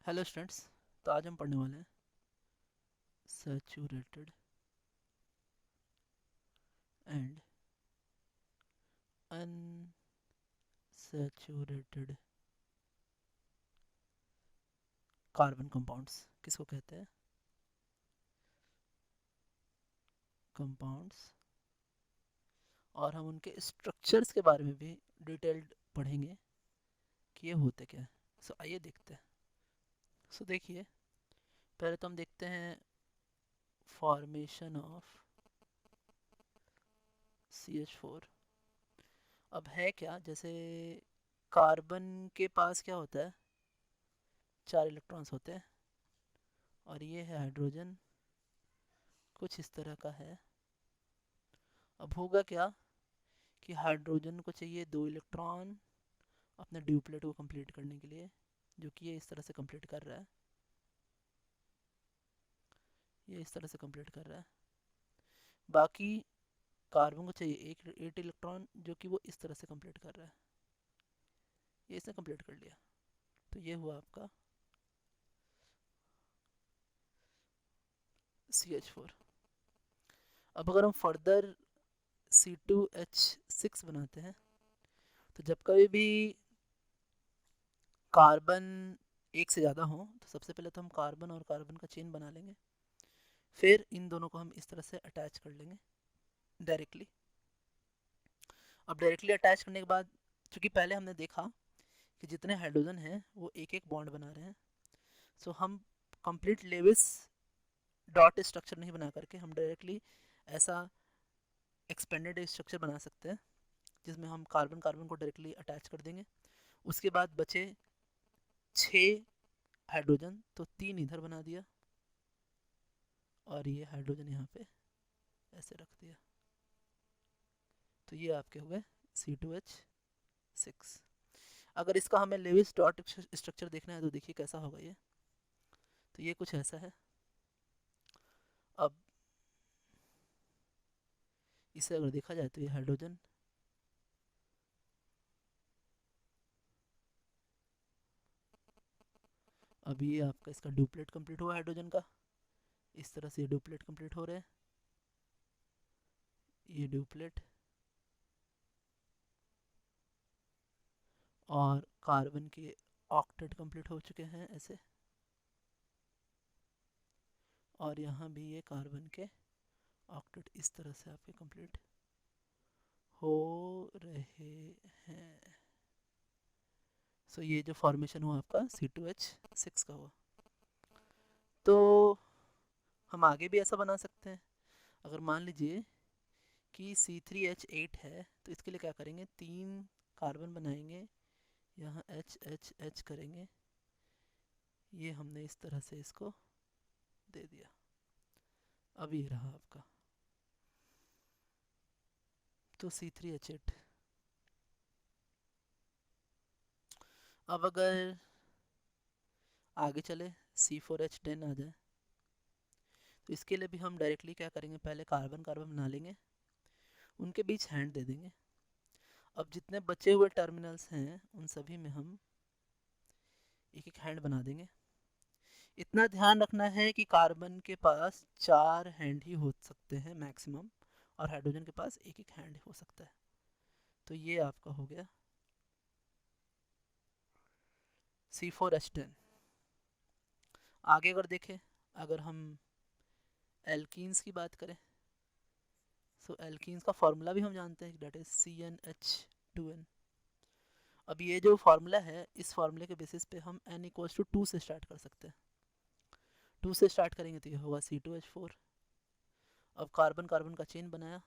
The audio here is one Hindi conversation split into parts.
Hello students. तो आज हम पढ़ने वाले हैं saturated and unsaturated carbon compounds. किसको कहते हैं? कंपाउंड्स। और हम उनके स्ट्रक्चर्स के बारे में भी डिटेल्ड पढ़ेंगे कि ये होते क्या है। सो आइए देखते हैं। सो देखिए, पहले तो हम देखते हैं फॉर्मेशन ऑफ CH4। अब है क्या, जैसे कार्बन के पास क्या होता है, 4 इलेक्ट्रॉन्स होते हैं। और ये है हाइड्रोजन, कुछ इस तरह का है। अब होगा क्या कि हाइड्रोजन को चाहिए 2 इलेक्ट्रॉन अपने ड्यूप्लेट को कंप्लीट करने के लिए, जो कि ये इस तरह से कंप्लीट कर रहा है। ये इस तरह से कंप्लीट कर रहा है। बाकी कार्बन को चाहिए 8 इलेक्ट्रॉन, जो कि वो इस तरह से कंप्लीट कर रहा है। ये इसने कंप्लीट कर लिया। तो ये हुआ आपका CH4। अब अगर हम फर्दर C2H6 बनाते हैं, तो जब कभी भी कार्बन एक से ज़्यादा हो, तो सबसे पहले तो हम कार्बन और कार्बन का चेन बना लेंगे। फिर इन दोनों को हम इस तरह से अटैच कर लेंगे डायरेक्टली। अब डायरेक्टली अटैच करने के बाद, चूँकि पहले हमने देखा कि जितने हाइड्रोजन हैं वो एक एक बॉन्ड बना रहे हैं, सो हम कंप्लीट लेविस डॉट स्ट्रक्चर नहीं बना करके हम डायरेक्टली ऐसा एक्सपेंडेड स्ट्रक्चर बना सकते हैं, जिसमें हम कार्बन कार्बन को डायरेक्टली अटैच कर देंगे। उसके बाद बचे 6 हाइड्रोजन, तो 3 इधर बना दिया और ये हाइड्रोजन यहाँ पे ऐसे रख दिया। तो ये आपके हो गए C2H6। अगर इसका हमें लेविस डॉट स्ट्रक्चर देखना है तो देखिए कैसा होगा ये। तो ये कुछ ऐसा है। अब इसे अगर देखा जाए तो ये हाइड्रोजन, अभी ये आपका इसका डुप्लेट कंप्लीट हुआ हाइड्रोजन का। इस तरह से ये डुप्लेट कंप्लीट हो रहे हैं। ये डुप्लेट और कार्बन के ऑक्टेट कंप्लीट हो चुके हैं ऐसे। और यहाँ भी ये कार्बन के ऑक्टेट इस तरह से आपके कंप्लीट हो रहे हैं। सो ये जो फॉर्मेशन हुआ आपका C2H6 का हुआ। तो हम आगे भी ऐसा बना सकते हैं। अगर मान लीजिए कि C3H8 है, तो इसके लिए क्या करेंगे, 3 कार्बन बनाएंगे, यहाँ H करेंगे। ये हमने इस तरह से इसको दे दिया। अब ये रहा आपका तो C3H8। अब अगर आगे चले C4H10 आ जाए, तो इसके लिए भी हम डायरेक्टली क्या करेंगे, पहले कार्बन कार्बन बना लेंगे, उनके बीच हैंड दे देंगे। अब जितने बचे हुए टर्मिनल्स हैं उन सभी में हम एक एक हैंड बना देंगे। इतना ध्यान रखना है कि कार्बन के पास 4 हैंड ही हो सकते हैं मैक्सिमम, और हाइड्रोजन के पास एक एक हैंड हो सकता है। तो ये आपका हो गया C4H10। आगे अगर देखें, अगर हम एल्कीन्स की बात करें, सो एल्कीन्स का फार्मूला भी हम जानते हैं, डेट इज CnH2n। अब ये जो फार्मूला है, इस फार्मूले के बेसिस पे हम n=2 से स्टार्ट कर सकते हैं। 2 से स्टार्ट करेंगे तो ये होगा C2H4। अब कार्बन कार्बन का चेन बनाया,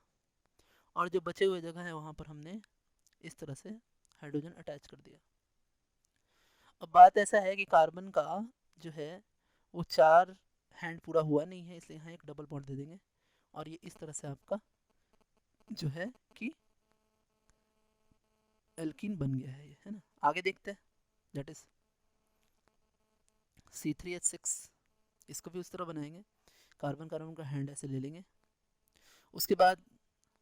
और जो बचे हुए जगह है वहाँ पर हमने इस तरह से हाइड्रोजन अटैच कर दिया। अब बात ऐसा है कि कार्बन का जो है वो 4 हैंड पूरा हुआ नहीं है, इसलिए यहाँ एक डबल बॉन्ड दे देंगे, और ये इस तरह से आपका जो है कि एल्कीन बन गया है, ये है ना। आगे देखते हैं, दैट इज C3H6। इसको भी उस तरह बनाएंगे, कार्बन कार्बन का हैंड ऐसे ले लेंगे। उसके बाद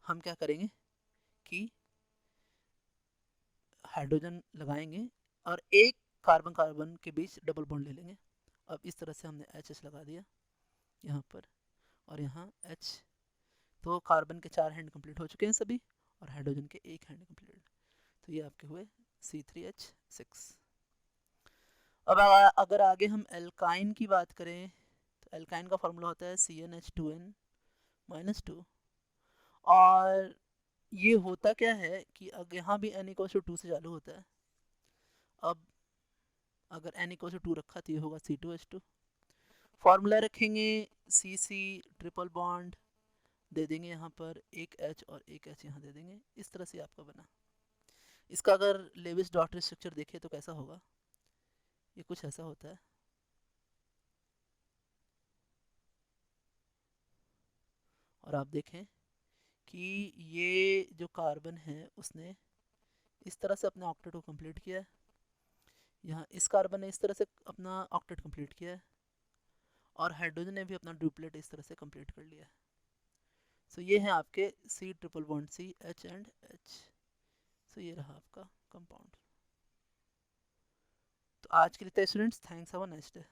हम क्या करेंगे कि हाइड्रोजन लगाएंगे, और एक कार्बन कार्बन के बीच डबल बॉन्ड ले लेंगे। अब इस तरह से हमने एच लगा दिया यहाँ पर और यहाँ एच, तो कार्बन के 4 हैंड कंप्लीट हो चुके हैं सभी और हाइड्रोजन के 1 हैंड कंप्लीट। तो ये आपके हुए C3H6। अब अगर आगे हम एल्काइन की बात करें तो एल्काइन का फॉर्मूला होता है CnH2n-2। और ये होता क्या है कि अगर यहाँ भी n=2 से चालू होता है। अब अगर n=2 रखा तो ये होगा C2H2। फॉर्मूला रखेंगे CC ट्रिपल बॉन्ड दे देंगे यहाँ पर एक H और एक H यहाँ दे देंगे। इस तरह से आपका बना। इसका अगर लेविस डॉट स्ट्रक्चर देखें तो कैसा होगा, ये कुछ ऐसा होता है। और आप देखें कि ये जो कार्बन है उसने इस तरह से अपने ऑक्टेट को कंप्लीट किया है। यहाँ इस कार्बन ने इस तरह से अपना ऑक्टेट कंप्लीट किया है और हाइड्रोजन ने भी अपना ड्यूप्लेट इस तरह से कंप्लीट कर लिया है। सो ये है आपके C triple bond C H and H। सो ये रहा आपका कंपाउंड। तो आज के लिए students, thanks, have a nice day.